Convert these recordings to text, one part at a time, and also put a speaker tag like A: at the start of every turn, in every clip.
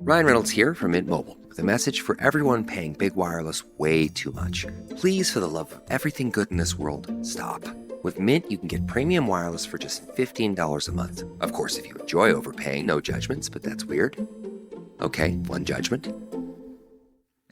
A: Ryan Reynolds here from Mint Mobile with a message for everyone paying big wireless way too much. Please, for the love of everything good in this world, stop. With Mint, you can get premium wireless for just $15 a month. Of course, if you enjoy overpaying, no judgments, but that's weird. Okay, one judgment.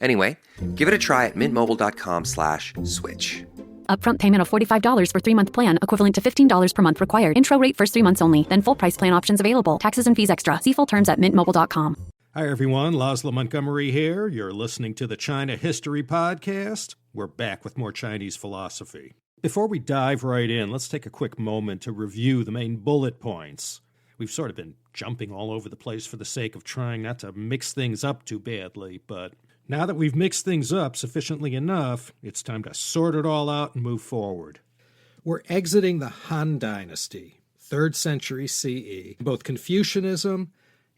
A: Anyway, give it a try at mintmobile.com/switch.
B: Upfront payment of $45 for 3-month plan, equivalent to $15 per month required. Intro rate first 3 months only, then full price plan options available. Taxes and fees extra. See full terms at mintmobile.com.
C: Hi, everyone. Laszlo Montgomery here. You're listening to the China History Podcast. We're back with more Chinese philosophy. Before we dive right in, let's take a quick moment to review the main bullet points. We've sort of been jumping all over the place for the sake of trying not to mix things up too badly, but now that we've mixed things up sufficiently enough, it's time to sort it all out and move forward. We're exiting the Han Dynasty, 3rd century CE. Both Confucianism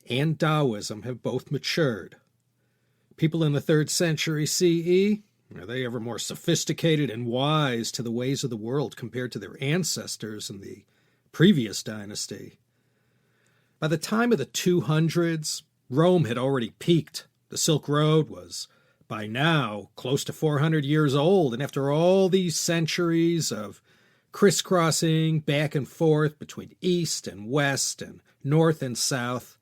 C: and Taoism have both matured. People in the 3rd century CE, are they ever more sophisticated and wise to the ways of the world compared to their ancestors in the previous dynasty? By the time of the 200s, Rome had already peaked. The Silk Road was, by now, close to 400 years old, and after all these centuries of crisscrossing back and forth between East and West and North and South,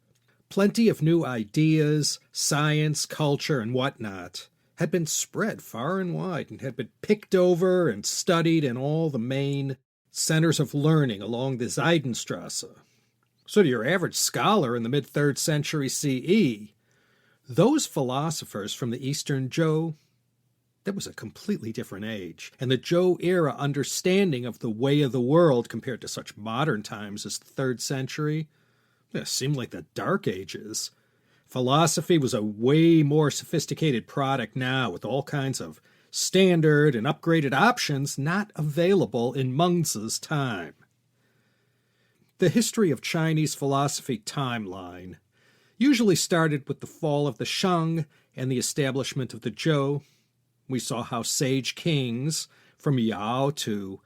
C: plenty of new ideas, science, culture, and whatnot had been spread far and wide and had been picked over and studied in all the main centers of learning along the Seidenstrasse. So to your average scholar in the mid-3rd century CE, those philosophers from the Eastern Zhou, that was a completely different age. And the Zhou era understanding of the way of the world compared to such modern times as the 3rd century, it seemed like the Dark Ages. Philosophy was a way more sophisticated product now with all kinds of standard and upgraded options not available in Mengzi's time. The history of Chinese philosophy timeline usually started with the fall of the Shang and the establishment of the Zhou. We saw how sage kings, from Yao to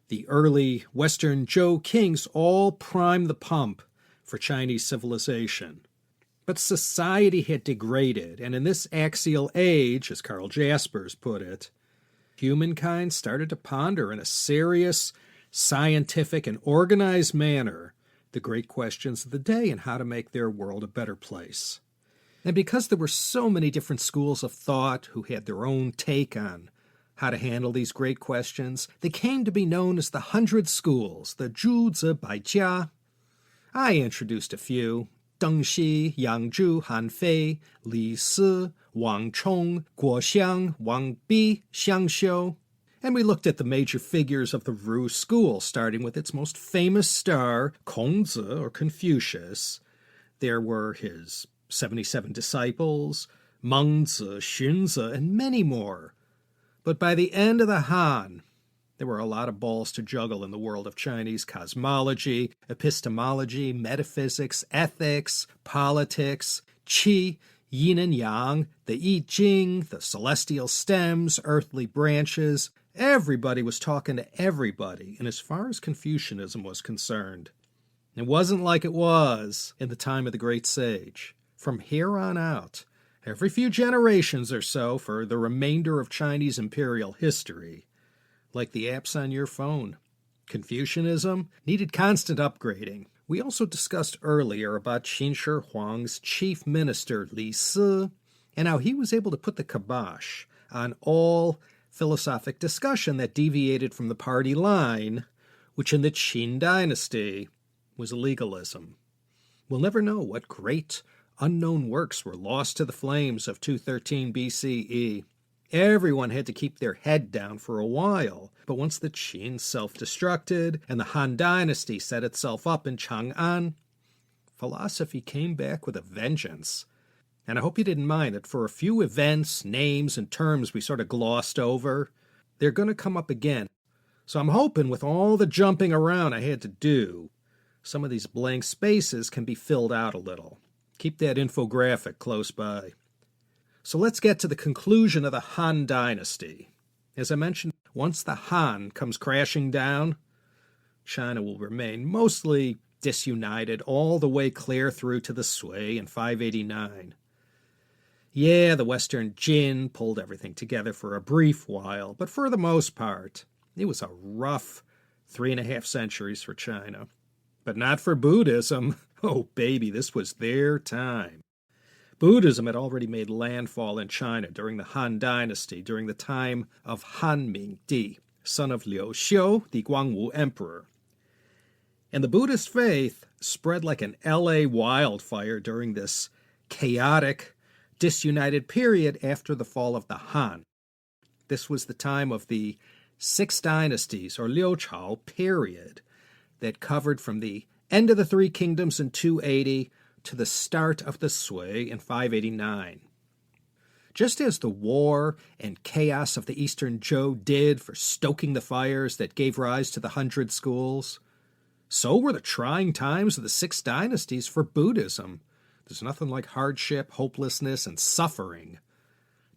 C: the early Western Zhou kings, all primed the pump for Chinese civilization. But society had degraded, and in this axial age, as Karl Jaspers put it, humankind started to ponder in a serious, scientific, and organized manner the great questions of the day and how to make their world a better place. And because there were so many different schools of thought who had their own take on how to handle these great questions, they came to be known as the 100 Schools, the Zhuzi Baijia. I introduced a few: Deng Xi, Yang Zhu, Han Fei, Li Si, Wang Chong, Guo Xiang, Wang Bi, Xiang Xiu. And we looked at the major figures of the Ru school, starting with its most famous star, Kongzi, or Confucius. There were his 77 disciples, Mengzi, Xunzi, and many more. But by the end of the Han, there were a lot of balls to juggle in the world of Chinese cosmology, epistemology, metaphysics, ethics, politics, qi, yin and yang, the I Ching, the celestial stems, earthly branches. Everybody was talking to everybody, and as far as Confucianism was concerned, it wasn't like it was in the time of the great sage. From here on out, every few generations or so for the remainder of Chinese imperial history, like the apps on your phone, Confucianism needed constant upgrading. We also discussed earlier about Qin Shi Huang's chief minister, Li Si, and how he was able to put the kibosh on all philosophic discussion that deviated from the party line, which in the Qin dynasty was legalism. We'll never know what great unknown works were lost to the flames of 213 BCE. Everyone had to keep their head down for a while, but once the Qin self-destructed and the Han Dynasty set itself up in Chang'an, philosophy came back with a vengeance. And I hope you didn't mind that for a few events, names, and terms we sort of glossed over, they're going to come up again. So I'm hoping with all the jumping around I had to do, some of these blank spaces can be filled out a little. Keep that infographic close by. So let's get to the conclusion of the Han Dynasty. As I mentioned, once the Han comes crashing down, China will remain mostly disunited all the way clear through to the Sui in 589. Yeah, the Western Jin pulled everything together for a brief while, but for the most part, it was a rough 3.5 centuries for China. But not for Buddhism. Oh, baby, this was their time. Buddhism had already made landfall in China during the Han Dynasty, during the time of Han Mingdi, son of Liu Xiu, the Guangwu emperor. And the Buddhist faith spread like an LA wildfire during this chaotic, disunited period after the fall of the Han. This was the time of the 6 dynasties, or Liu Chao period, that covered from the end of the 3 kingdoms in 280 to the start of the Sui in 589. Just as the war and chaos of the Eastern Zhou did for stoking the fires that gave rise to the 100 schools, so were the trying times of the 6 dynasties for Buddhism. There's nothing like hardship, hopelessness, and suffering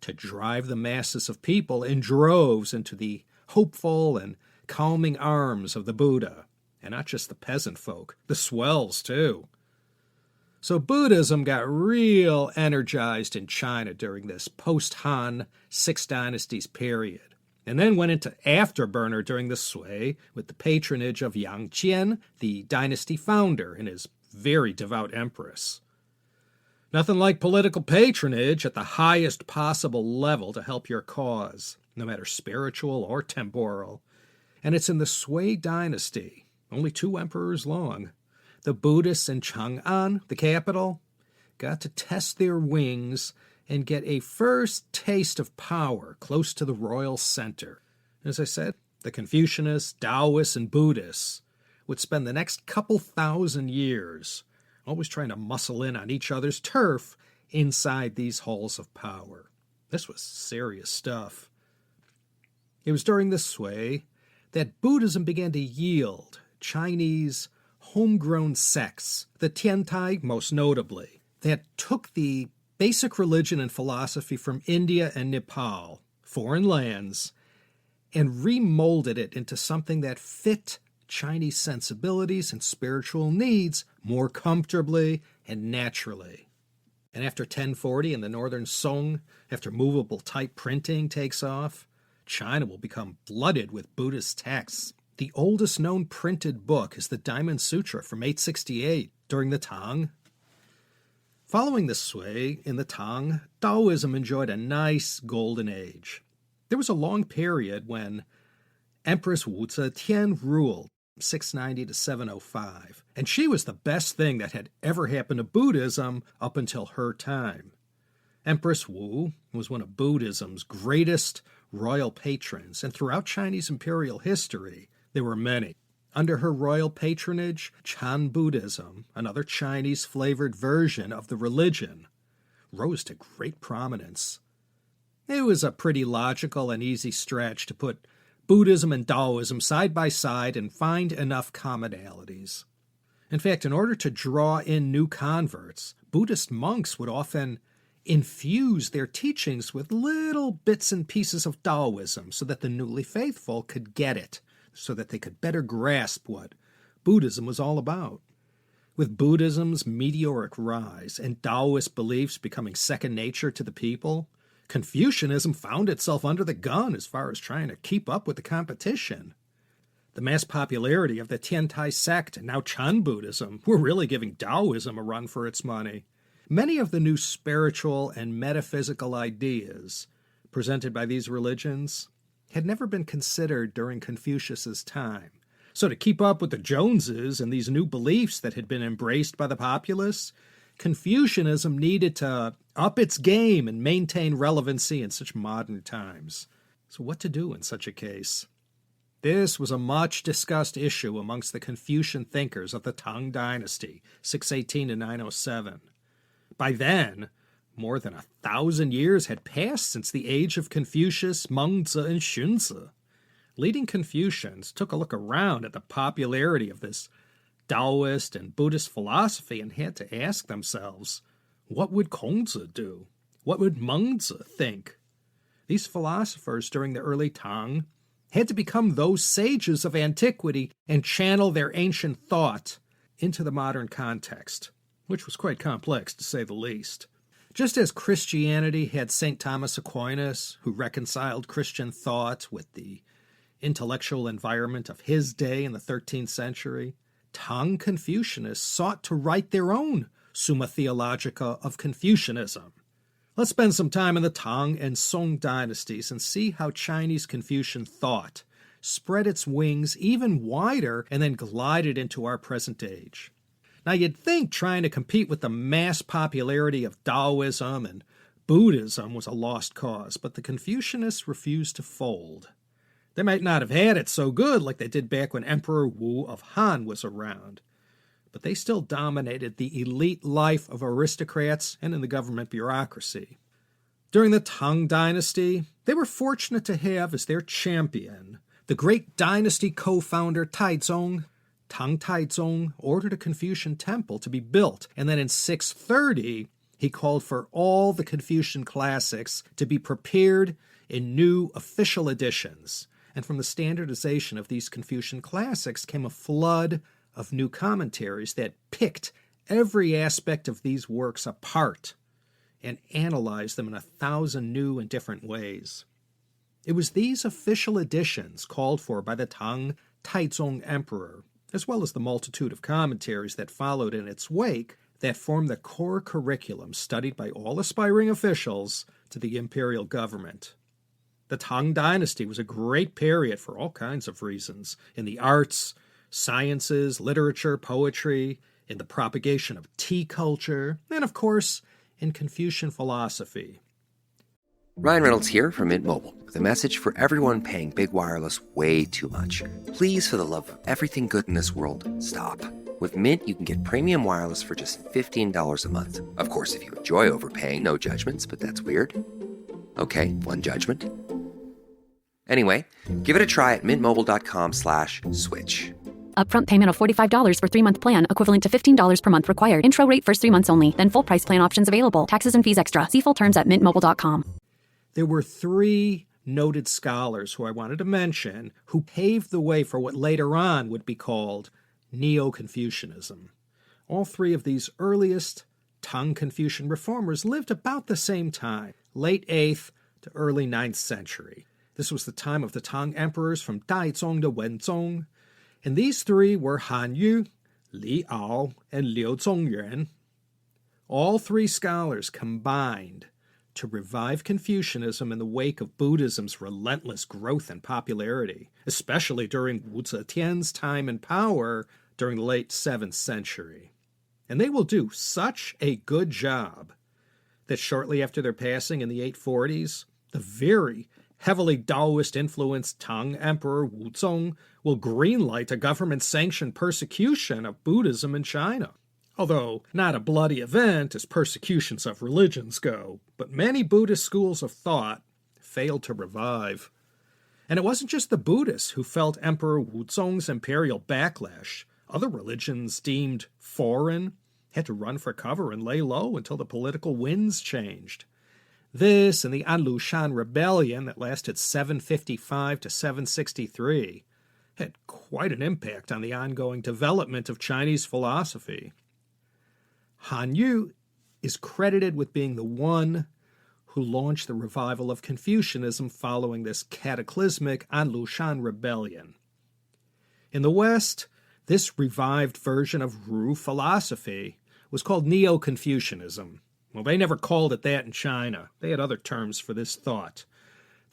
C: to drive the masses of people in droves into the hopeful and calming arms of the Buddha. And not just the peasant folk, the swells too. So Buddhism got real energized in China during this post-Han 6 dynasties period, and then went into afterburner during the Sui with the patronage of Yang Qian, the dynasty founder, and his very devout empress. Nothing like political patronage at the highest possible level to help your cause, no matter spiritual or temporal. And it's in the Sui dynasty, only 2 emperors long, the Buddhists in Chang'an, the capital, got to test their wings and get a first taste of power close to the royal center. As I said, the Confucianists, Taoists, and Buddhists would spend the next couple thousand years always trying to muscle in on each other's turf inside these halls of power. This was serious stuff. It was during the Sui that Buddhism began to yield Chinese homegrown sects, the Tiantai most notably, that took the basic religion and philosophy from India and Nepal, foreign lands, and remolded it into something that fit Chinese sensibilities and spiritual needs more comfortably and naturally. And after 1040 and the Northern Song, after movable type printing takes off, China will become flooded with Buddhist texts. The oldest known printed book is the Diamond Sutra from 868 during the Tang. Following the Sui, in the Tang, Taoism enjoyed a nice golden age. There was a long period when Empress Wu Zetian ruled, 690 to 705, and she was the best thing that had ever happened to Buddhism up until her time. Empress Wu was one of Buddhism's greatest royal patrons, and throughout Chinese imperial history, there were many. Under her royal patronage, Chan Buddhism, another Chinese-flavored version of the religion, rose to great prominence. It was a pretty logical and easy stretch to put Buddhism and Taoism side by side and find enough commonalities. In fact, in order to draw in new converts, Buddhist monks would often infuse their teachings with little bits and pieces of Taoism so that the newly faithful could get it, so that they could better grasp what Buddhism was all about. With Buddhism's meteoric rise and Taoist beliefs becoming second nature to the people, Confucianism found itself under the gun as far as trying to keep up with the competition. The mass popularity of the Tiantai sect and now Chan Buddhism were really giving Taoism a run for its money. Many of the new spiritual and metaphysical ideas presented by these religions had never been considered during Confucius's time. So to keep up with the Joneses and these new beliefs that had been embraced by the populace, Confucianism needed to up its game and maintain relevancy in such modern times. So what to do in such a case? This was a much-discussed issue amongst the Confucian thinkers of the Tang Dynasty, 618 to 907. By then, more than 1,000 years had passed since the age of Confucius, Mengzi, and Xunzi. Leading Confucians took a look around at the popularity of this Taoist and Buddhist philosophy and had to ask themselves, what would Kongzi do? What would Mengzi think? These philosophers during the early Tang had to become those sages of antiquity and channel their ancient thought into the modern context, which was quite complex to say the least. Just as Christianity had St. Thomas Aquinas, who reconciled Christian thought with the intellectual environment of his day in the 13th century, Tang Confucianists sought to write their own Summa Theologica of Confucianism. Let's spend some time in the Tang and Song dynasties and see how Chinese Confucian thought spread its wings even wider and then glided into our present age. Now, you'd think trying to compete with the mass popularity of Taoism and Buddhism was a lost cause, but the Confucianists refused to fold. They might not have had it so good like they did back when Emperor Wu of Han was around, but they still dominated the elite life of aristocrats and in the government bureaucracy. During the Tang Dynasty, they were fortunate to have as their champion the great dynasty co-founder Taizong. Tang Taizong ordered a Confucian temple to be built, and then in 630, he called for all the Confucian classics to be prepared in new official editions. And from the standardization of these Confucian classics came a flood of new commentaries that picked every aspect of these works apart and analyzed them in 1,000 new and different ways. It was these official editions called for by the Tang Taizong Emperor, as well as the multitude of commentaries that followed in its wake, that formed the core curriculum studied by all aspiring officials to the imperial government. The Tang Dynasty was a great period for all kinds of reasons, in the arts, sciences, literature, poetry, in the propagation of tea culture, and of course, in Confucian philosophy.
A: Ryan Reynolds here from Mint Mobile with a message for everyone paying big wireless way too much. Please, for the love of everything good in this world, stop. With Mint, you can get premium wireless for just $15 a month. Of course, if you enjoy overpaying, no judgments, but that's weird. Okay, one judgment. Anyway, give it a try at mintmobile.com/switch.
B: Upfront payment of $45 for 3-month plan, equivalent to $15 per month required. Intro rate first 3 months only, then full price plan options available. Taxes and fees extra. See full terms at mintmobile.com.
C: There were 3 noted scholars who I wanted to mention who paved the way for what later on would be called Neo-Confucianism. All 3 of these earliest Tang Confucian reformers lived about the same time, late 8th to early 9th century. This was the time of the Tang emperors from Daizong to Wenzong, and these 3 were Han Yu, Li Ao, and Liu Zongyuan. All 3 scholars combined to revive Confucianism in the wake of Buddhism's relentless growth and popularity, especially during Wu Zetian's time in power during the late 7th century. And they will do such a good job that shortly after their passing in the 840s, the very heavily Taoist-influenced Tang Emperor Wuzong will greenlight a government-sanctioned persecution of Buddhism in China. Although not a bloody event as persecutions of religions go, but many Buddhist schools of thought failed to revive. And it wasn't just the Buddhists who felt Emperor Wuzong's imperial backlash. Other religions deemed foreign had to run for cover and lay low until the political winds changed. This and the Anlushan Rebellion that lasted 755 to 763 had quite an impact on the ongoing development of Chinese philosophy. Han Yu is credited with being the one who launched the revival of Confucianism following this cataclysmic Anlushan Rebellion. In the West, this revived version of Ru philosophy was called Neo-Confucianism. Well, they never called it that in China. They had other terms for this thought.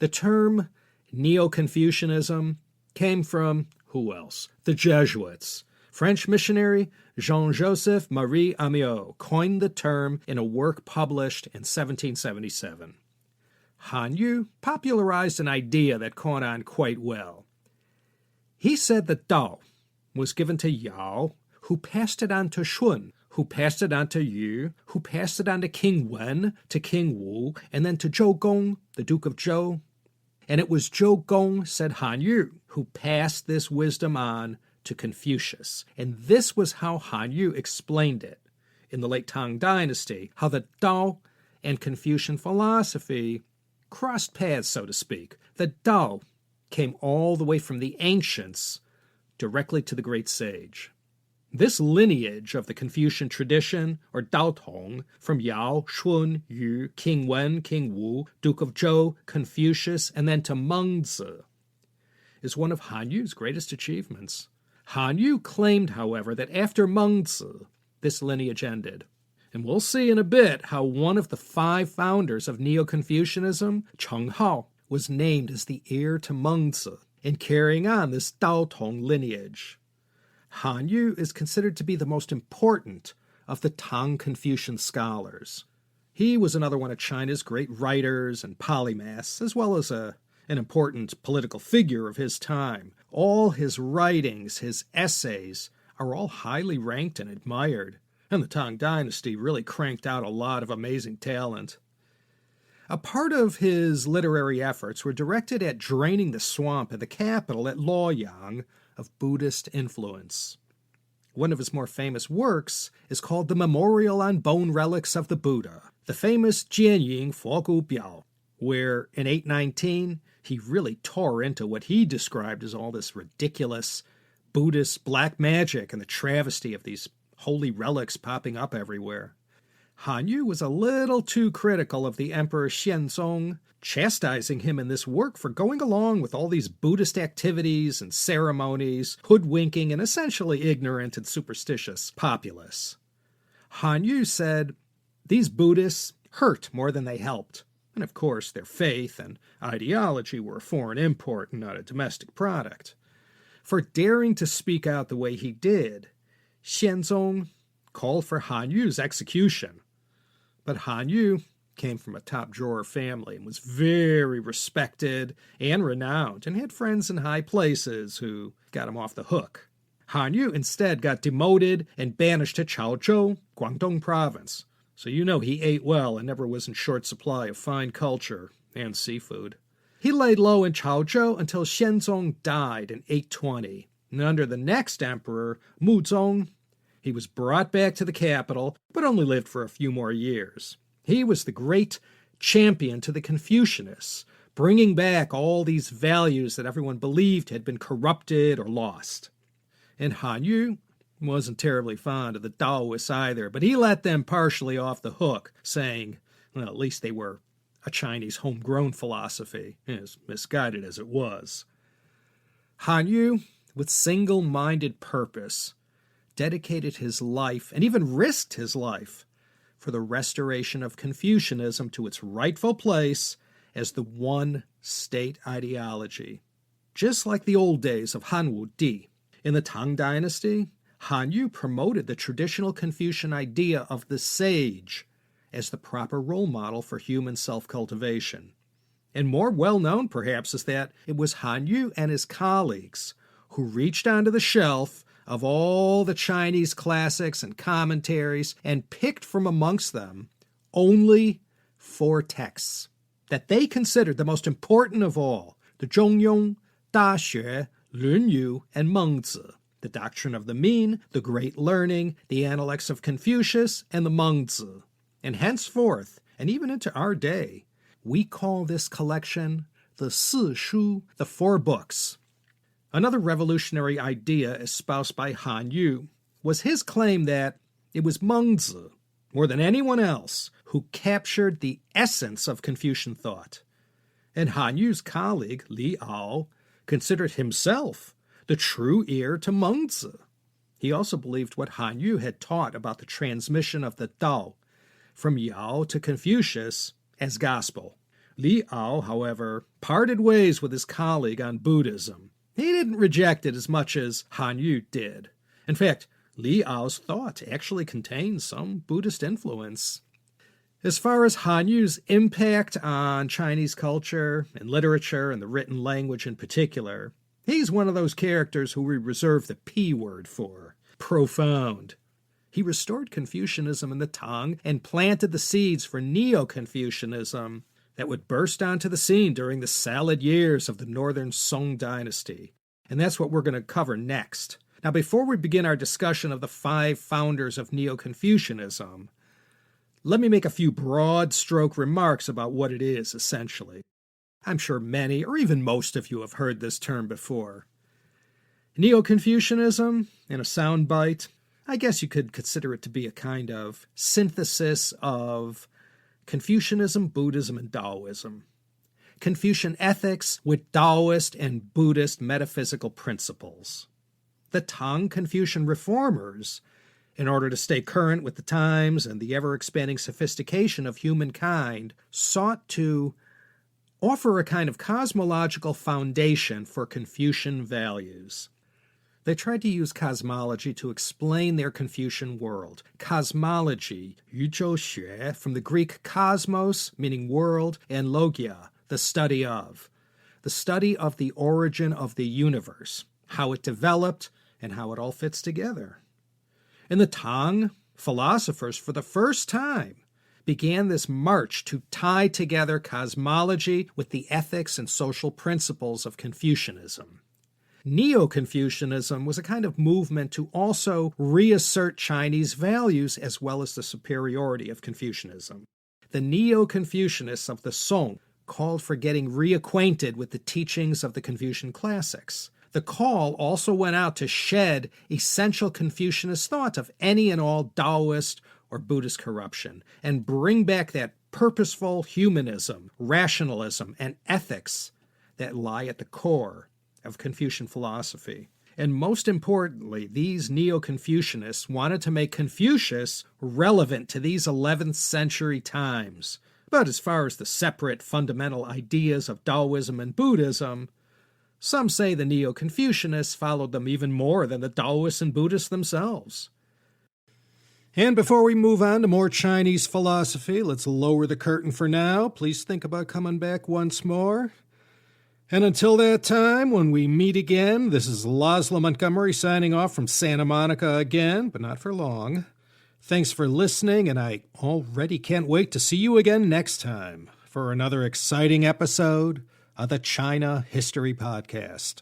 C: The term Neo-Confucianism came from, who else? The Jesuits. French missionary Jean-Joseph Marie Amiot coined the term in a work published in 1777. Han Yu popularized an idea that caught on quite well. He said that Dao was given to Yao, who passed it on to Shun, who passed it on to Yu, who passed it on to King Wen, to King Wu, and then to Zhou Gong, the Duke of Zhou. And it was Zhou Gong, said Han Yu, who passed this wisdom on to Confucius. And this was how Han Yu explained it in the late Tang Dynasty, how the Tao and Confucian philosophy crossed paths, so to speak. The Tao came all the way from the ancients directly to the great sage. This lineage of the Confucian tradition, or Daotong, from Yao, Shun, Yu, King Wen, King Wu, Duke of Zhou, Confucius, and then to Mengzi, is one of Han Yu's greatest achievements. Han Yu claimed, however, that after Mengzi, this lineage ended. And we'll see in a bit how one of the 5 founders of Neo-Confucianism, Cheng Hao, was named as the heir to Mengzi in carrying on this Daotong lineage. Han Yu is considered to be the most important of the Tang Confucian scholars. He was another one of China's great writers and polymaths, as well as an important political figure of his time. All his writings, his essays, are all highly ranked and admired, and the Tang Dynasty really cranked out a lot of amazing talent. A part of his literary efforts were directed at draining the swamp in the capital at Luoyang of Buddhist influence. One of his more famous works is called The Memorial on Bone Relics of the Buddha, the famous Jianying Fogu Biao, where in 819 he really tore into what he described as all this ridiculous Buddhist black magic and the travesty of these holy relics popping up everywhere. Han Yu was a little too critical of the Emperor Xianzong, chastising him in this work for going along with all these Buddhist activities and ceremonies, hoodwinking an essentially ignorant and superstitious populace. Han Yu said, "These Buddhists hurt more than they helped." And of course, their faith and ideology were a foreign import and not a domestic product. For daring to speak out the way he did, Xianzong called for Han Yu's execution. But Han Yu came from a top-drawer family and was very respected and renowned and had friends in high places who got him off the hook. Han Yu instead got demoted and banished to Chaozhou, Guangdong province. So you know he ate well and never was in short supply of fine culture and seafood. He laid low in Chaozhou until Xianzong died in 820. And under the next emperor, Muzong, he was brought back to the capital, but only lived for a few more years. He was the great champion to the Confucianists, bringing back all these values that everyone believed had been corrupted or lost. And Han Yu wasn't terribly fond of the Taoists either, but he let them partially off the hook, saying, well, at least they were a Chinese homegrown philosophy, as misguided as it was. Han Yu, with single-minded purpose, dedicated his life, and even risked his life, for the restoration of Confucianism to its rightful place as the one state ideology, just like the old days of Han Wu Di. In the Tang Dynasty, Han Yu promoted the traditional Confucian idea of the sage as the proper role model for human self-cultivation. And more well-known, perhaps, is that it was Han Yu and his colleagues who reached onto the shelf of all the Chinese classics and commentaries and picked from amongst them only 4 texts that they considered the most important of all: the Zhongyong, Daxue, Lunyu, and Mengzi, the Doctrine of the Mean, the Great Learning, the Analects of Confucius, and the Mengzi. And henceforth, and even into our day, we call this collection the Si Shu, the 4 books. Another revolutionary idea espoused by Han Yu was his claim that it was Mengzi, more than anyone else, who captured the essence of Confucian thought. And Han Yu's colleague, Li Ao, considered himself the true heir to Mengzi. He also believed what Han Yu had taught about the transmission of the Tao from Yao to Confucius as gospel. Li Ao, however, parted ways with his colleague on Buddhism. He didn't reject it as much as Han Yu did. In fact, Li Ao's thought actually contains some Buddhist influence. As far as Han Yu's impact on Chinese culture and literature and the written language in particular, he's one of those characters who we reserve the P word for: profound. He restored Confucianism in the Tang and planted the seeds for Neo-Confucianism that would burst onto the scene during the salad years of the Northern Song Dynasty. And that's what we're going to cover next. Now, before we begin our discussion of the 5 founders of Neo-Confucianism, let me make a few broad-stroke remarks about what it is, essentially. I'm sure many, or even most of you, have heard this term before. Neo-Confucianism, in a soundbite, I guess you could consider it to be a kind of synthesis of Confucianism, Buddhism, and Taoism. Confucian ethics with Taoist and Buddhist metaphysical principles. The Tang Confucian reformers, in order to stay current with the times and the ever-expanding sophistication of humankind, sought to offer a kind of cosmological foundation for Confucian values. They tried to use cosmology to explain their Confucian world. Cosmology, 宇宙学, from the Greek cosmos, meaning world, and logia, the study of the origin of the universe, how it developed, and how it all fits together. And the Tang philosophers, for the first time, began this march to tie together cosmology with the ethics and social principles of Confucianism. Neo-Confucianism was a kind of movement to also reassert Chinese values as well as the superiority of Confucianism. The Neo-Confucianists of the Song called for getting reacquainted with the teachings of the Confucian classics. The call also went out to shed essential Confucianist thought of any and all Taoist or Buddhist corruption and bring back that purposeful humanism, rationalism, and ethics that lie at the core of Confucian philosophy. And most importantly, these Neo-Confucianists wanted to make Confucius relevant to these 11th century times. But as far as the separate fundamental ideas of Taoism and Buddhism, some say the Neo-Confucianists followed them even more than the Taoists and Buddhists themselves. And before we move on to more Chinese philosophy, let's lower the curtain for now. Please think about coming back once more. And until that time, when we meet again, this is Laszlo Montgomery signing off from Santa Monica again, but not for long. Thanks for listening, and I already can't wait to see you again next time for another exciting episode of the China History Podcast.